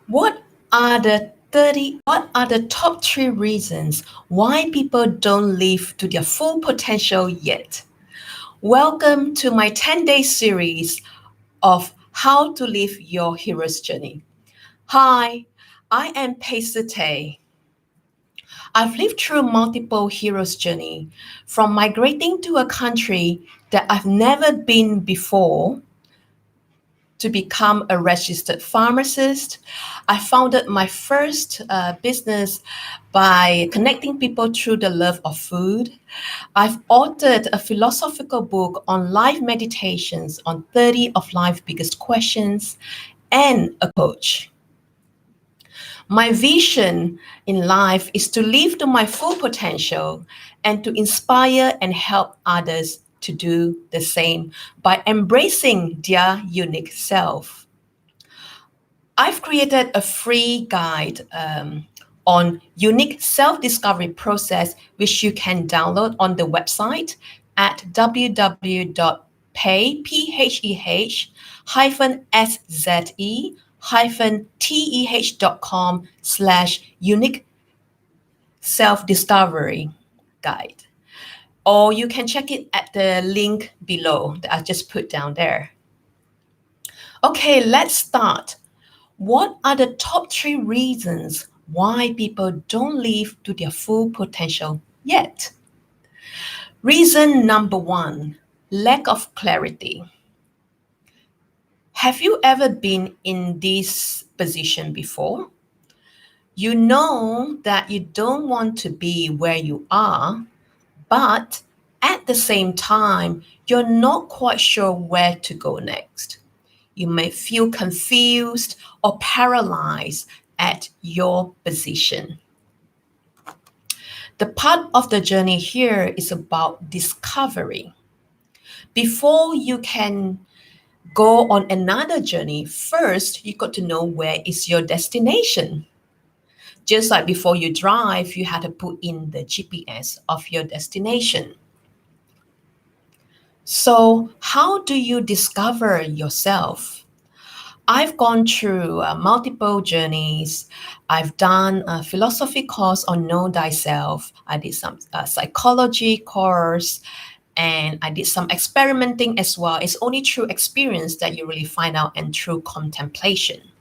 What what are the top 3 reasons why people don't live to their full potential yet? Welcome to my 10-day series of How to Live Your Hero's Journey. Hi, I am Paisate. I've lived through multiple hero's journey, from migrating to a country that I've never been before to become a registered pharmacist. I founded my first business by connecting people through the love of food. I've authored a philosophical book on life meditations on 30 of life's biggest questions and a coach. My vision in life is to live to my full potential and to inspire and help others to do the same by embracing their unique self. I've created a free guide on unique self-discovery process, which you can download on the website at www.peh-szeh-teh.com/unique self-discovery guide. Or you can check it at the link below that I just put down there. Okay, let's start. What are the top 3 reasons why people don't live to their full potential yet? Reason number 1, lack of clarity. Have you ever been in this position before? You know that you don't want to be where you are, but at the same time, you're not quite sure where to go next. You may feel confused or paralyzed at your position. The part of the journey here is about discovery. Before you can go on another journey, first you got to know where is your destination. Just like before you drive, you had to put in the GPS of your destination. So, how do you discover yourself? I've gone through multiple journeys. I've done a philosophy course on Know Thyself. I did some psychology course, and I did some experimenting as well. It's only through experience that you really find out, and through contemplation.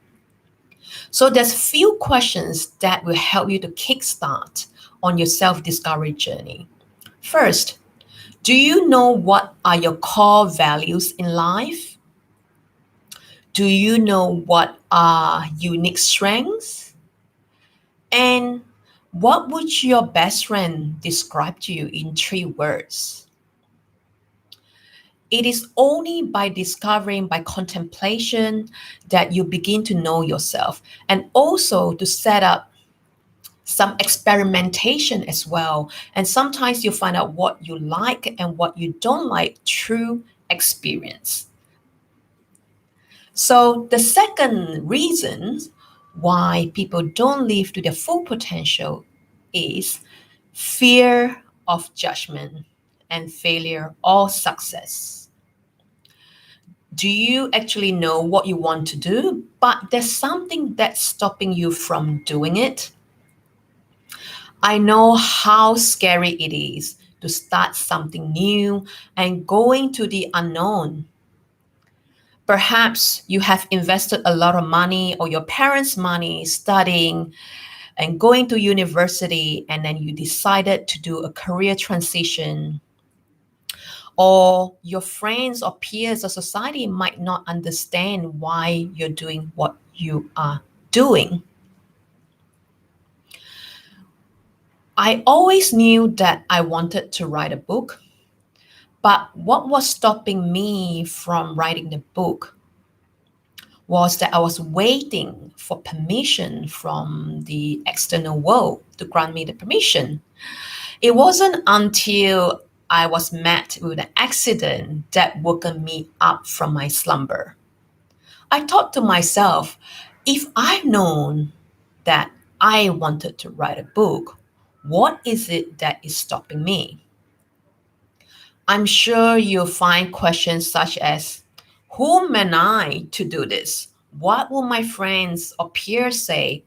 So there's few questions that will help you to kickstart on your self-discovery journey. First, do you know what are your core values in life? Do you know what are unique strengths? And what would your best friend describe to you in 3 words? It is only by discovering, by contemplation, that you begin to know yourself, and also to set up some experimentation as well. And sometimes you find out what you like and what you don't like through experience. So the second reason why people don't live to their full potential is fear of judgment and failure or success. Do you actually know what you want to do, but there's something that's stopping you from doing it? I know how scary it is to start something new and going to the unknown. Perhaps you have invested a lot of money or your parents' money studying and going to university, and then you decided to do a career transition. Or your friends or peers or society might not understand why you're doing what you are doing. I always knew that I wanted to write a book, but what was stopping me from writing the book was that I was waiting for permission from the external world to grant me the permission. It wasn't until I was met with an accident that woke me up from my slumber. I thought to myself, if I've known that I wanted to write a book, what is it that is stopping me? I'm sure you'll find questions such as, who am I to do this? What will my friends or peers say?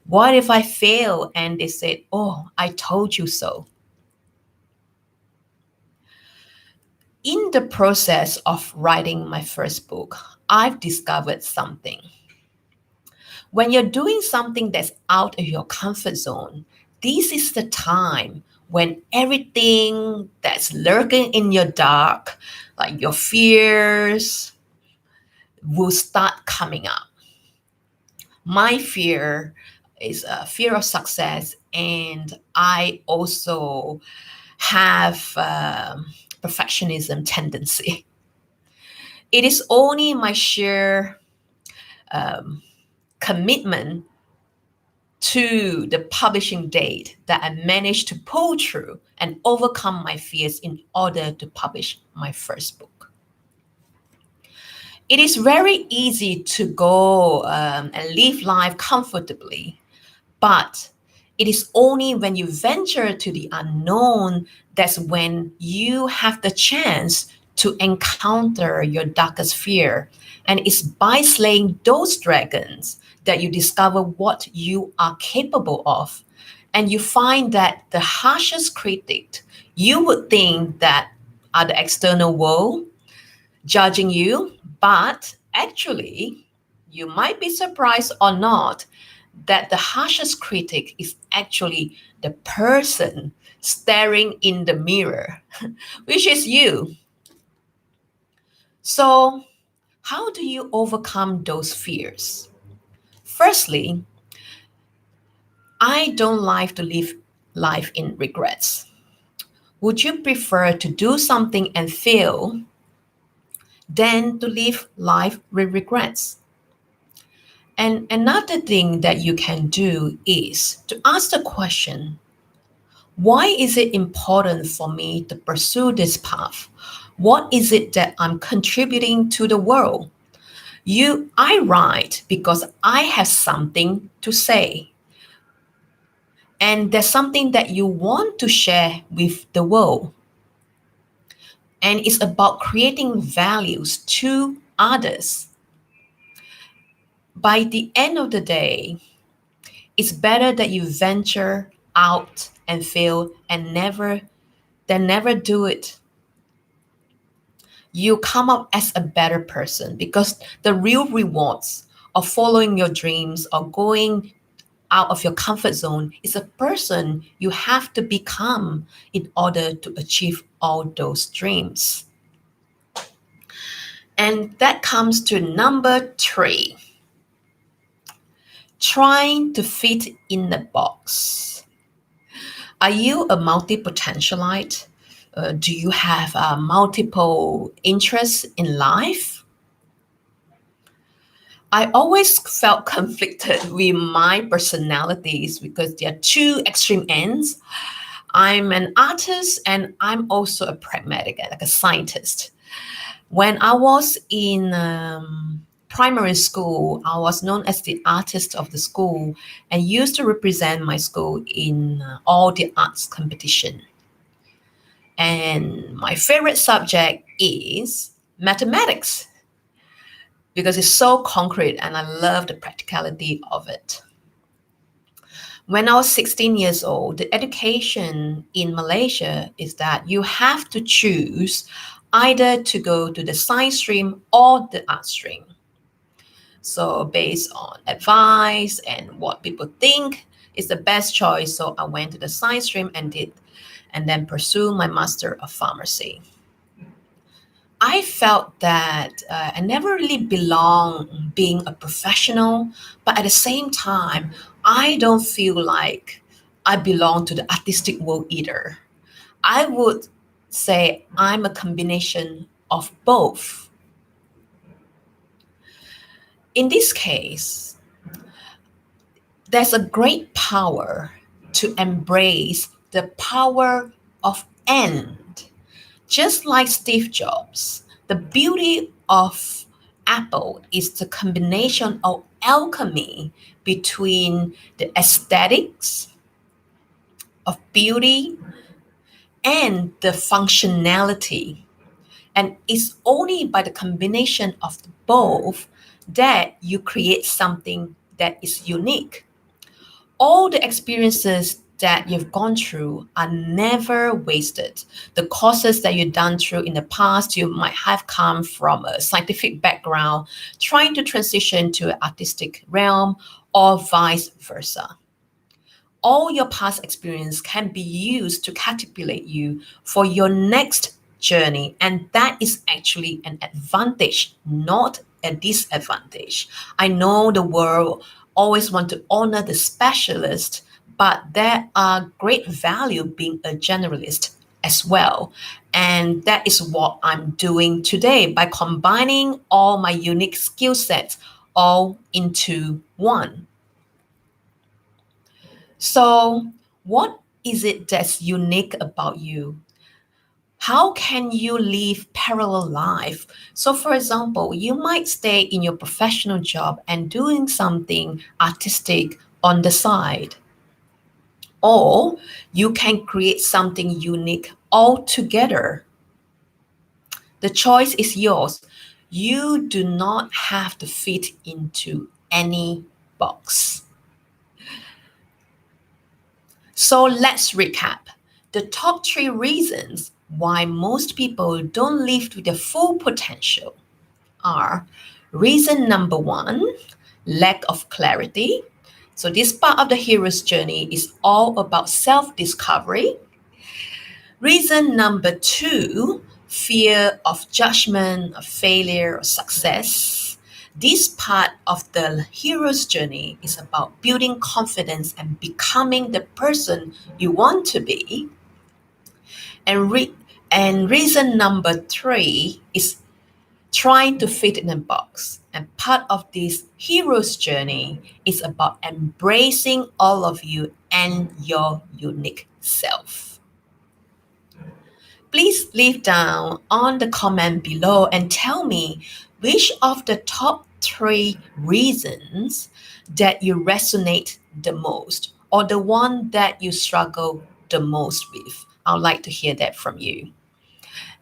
What if I fail and they said, "Oh, I told you so"? In the process of writing my first book, I've discovered something. When you're doing something that's out of your comfort zone, this is the time when everything that's lurking in your dark, like your fears, will start coming up. My fear is a fear of success, and I also have perfectionism tendency. It is only my sheer commitment to the publishing date that I managed to pull through and overcome my fears in order to publish my first book. It is very easy to go and live life comfortably, but it is only when you venture to the unknown that's when you have the chance to encounter your darkest fear. And it's by slaying those dragons that you discover what you are capable of. And you find that the harshest critic you would think that are the external world judging you, but actually, you might be surprised or not that the harshest critic is actually the person staring in the mirror, which is you. So, how do you overcome those fears? Firstly, I don't like to live life in regrets. Would you prefer to do something and fail than to live life with regrets? And another thing that you can do is to ask the question, why is it important for me to pursue this path? What is it that I'm contributing to the world? I write because I have something to say. And there's something that you want to share with the world. And it's about creating values to others. By the end of the day, it's better that you venture out and fail and never do it. You come up as a better person because the real rewards of following your dreams or going out of your comfort zone is a person you have to become in order to achieve all those dreams. And that comes to number 3, trying to fit in the box. Are you a multi-potentialite? Do you have multiple interests in life? I always felt conflicted with my personalities because they are two extreme ends. I'm an artist and I'm also a pragmatic, like a scientist. When I was in primary school, I was known as the artist of the school and used to represent my school in all the arts competition. And my favorite subject is mathematics because it's so concrete and I love the practicality of it. When I was 16 years old, the education in Malaysia is that you have to choose either to go to the science stream or the art stream. So, based on advice and what people think is the best choice, so I went to the science stream and then pursue my master of pharmacy. I felt that I never really belong being a professional, but at the same time, I don't feel like I belong to the artistic world either. I would say I'm a combination of both. In this case, there's a great power to embrace the power of and. Just like Steve Jobs, the beauty of Apple is the combination of alchemy between the aesthetics of beauty and the functionality. And it's only by the combination of both that you create something that is unique. All the experiences that you've gone through are never wasted. The courses that you've done through in the past, you might have come from a scientific background, trying to transition to an artistic realm, or vice versa. All your past experience can be used to catapult you for your next journey. And that is actually an advantage, not a disadvantage. I know the world always want to honor the specialist, but there are great value being a generalist as well. And that is what I'm doing today by combining all my unique skill sets all into one. So, what is it that's unique about you? How can you live parallel life? So, for example, you might stay in your professional job and doing something artistic on the side, or you can create something unique altogether. The choice is yours. You do not have to fit into any box. So let's recap. The top three reasons why most people don't live to their full potential are: reason number one, lack of clarity. So, this part of the hero's journey is all about self discovery. Reason number two, fear of judgment, of failure, or success. This part of the hero's journey is about building confidence and becoming the person you want to be. And, and reason number three is trying to fit in a box. And part of this hero's journey is about embracing all of you and your unique self. Please leave down on the comment below and tell me which of the top three reasons that you resonate the most, or the one that you struggle the most with. I'd like to hear that from you.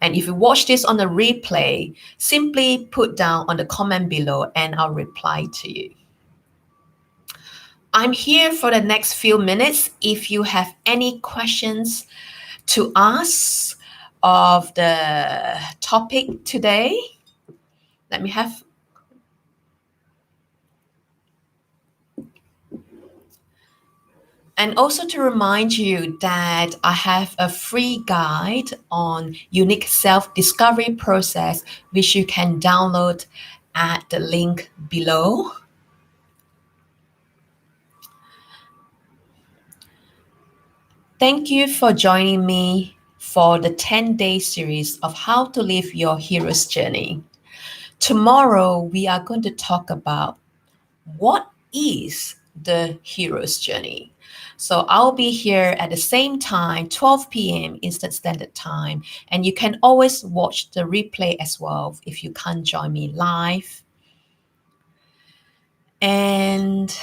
And if you watch this on a replay, simply put down on the comment below and I'll reply to you. I'm here for the next few minutes. If you have any questions to ask of the topic today, let me have. And also to remind you that I have a free guide on unique self-discovery process, which you can download at the link below. Thank you for joining me for the 10-day series of how to live your hero's journey. Tomorrow, we are going to talk about what is the hero's journey. So I'll be here at the same time, 12 p.m. Eastern Standard Time, and you can always watch the replay as well if you can't join me live. And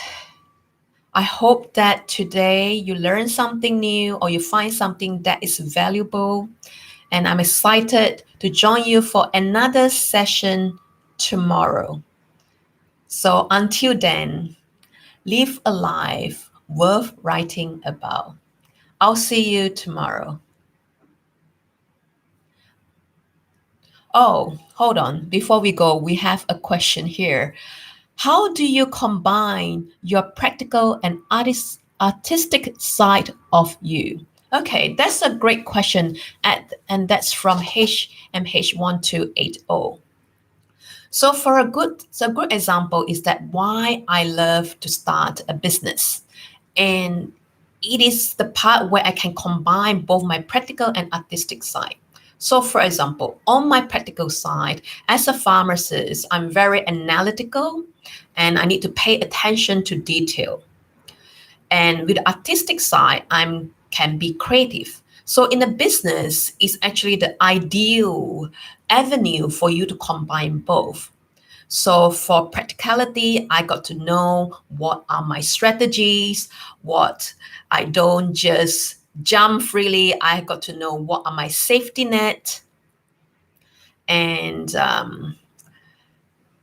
I hope that today you learn something new or you find something that is valuable. And I'm excited to join you for another session tomorrow. So until then, live a life worth writing about. I'll see you tomorrow. Oh, hold on. Before we go, we have a question here. How do you combine your practical and artistic side of you? Okay, that's a great question, and that's from HMH1280. So a good example is that why I love to start a business. And it is the part where I can combine both my practical and artistic side. So, for example, on my practical side, as a pharmacist, I'm very analytical and I need to pay attention to detail. And with the artistic side, I can be creative. So, in a business, it's actually the ideal avenue for you to combine both. So for practicality, I got to know what are my strategies, what I don't just jump freely. I got to know what are my safety net. And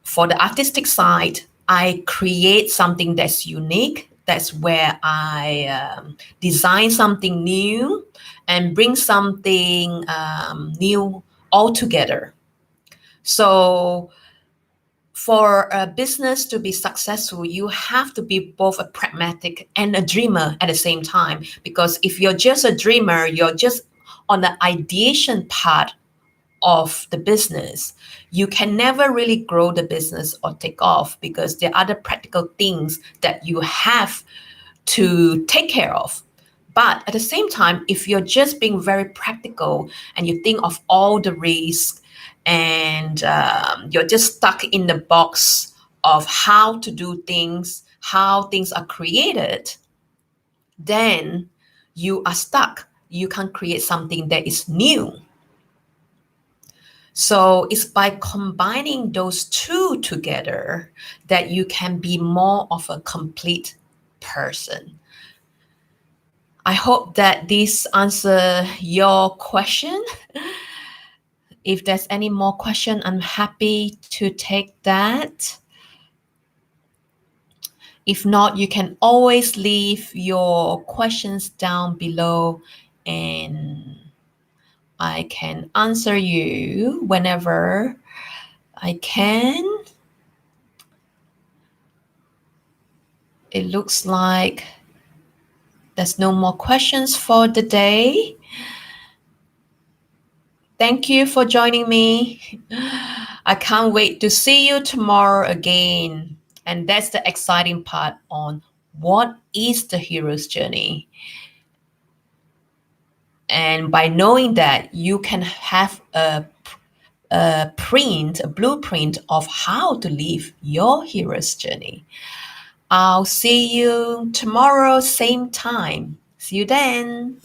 For the artistic side, I create something that's unique. That's where I design something new and bring something new all together. So, for a business to be successful, you have to be both a pragmatic and a dreamer at the same time. Because if you're just a dreamer, you're just on the ideation part of the business, you can never really grow the business or take off because there are other practical things that you have to take care of. But at the same time, if you're just being very practical and you think of all the risks and you're just stuck in the box of how to do things, how things are created, then you are stuck. You can't create something that is new. So it's by combining those two together that you can be more of a complete person. I hope that this answer your question. If there's any more question, I'm happy to take that. If not, you can always leave your questions down below and I can answer you whenever I can. It looks like there's no more questions for the day. Thank you for joining me. I can't wait to see you tomorrow again. And that's the exciting part on what is the hero's journey. And by knowing that, you can have a blueprint of how to live your hero's journey. I'll see you tomorrow, same time. See you then.